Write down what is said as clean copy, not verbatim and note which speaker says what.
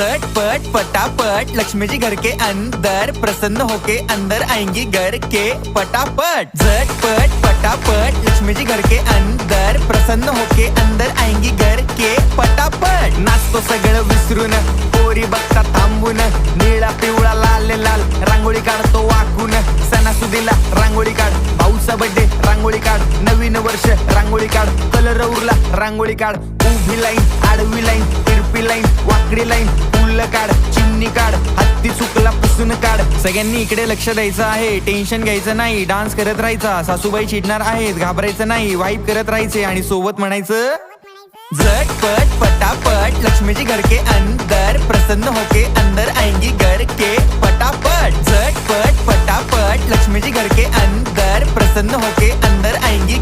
Speaker 1: झटपट पटापट लक्ष्मी जी घर के अंदर, प्रसन्न होके अंदर आएंगी घर के पटापट। झटपट पटापट लक्ष्मी जी घर के अंदर, प्रसन्न होके अंदर आएंगी घर के पटापट। नाचतो सगळं विसरून, पोरी बघता थांबून, निळा पिवळा लाल लाल रांगोळी काढतो वाकून। सणासुदीला रांगोळी काढ, भाऊचा बर्थडे रांगोळी काढ, नवीन वर्ष रांगोळी काढ, कलर उरला रांगोळी काढ। उभी लाईन, आडवी लाईन, तिरपी लाईन, वाकडी लाईन, फुल काढ, चिमणी काढ, हत्ती चुकला पुसून काढ। सगळ्यांनी इकडे लक्ष द्यायचं आहे, टेन्शन घ्यायचं नाही, डान्स करत राहायचा। सासूबाई चिडणार आहेत, घाबरायचं नाही, वाईब करत राहायचे आणि सोबत म्हणायचं झटपट पटापट लक्ष्मी जी घर के अंदर, प्रसन्न होके अंदर आएंगी घर के पटापट। झटपट पटापट लक्ष्मी जी घर के अंदर, प्रसन्न होके अंदर आएंगी।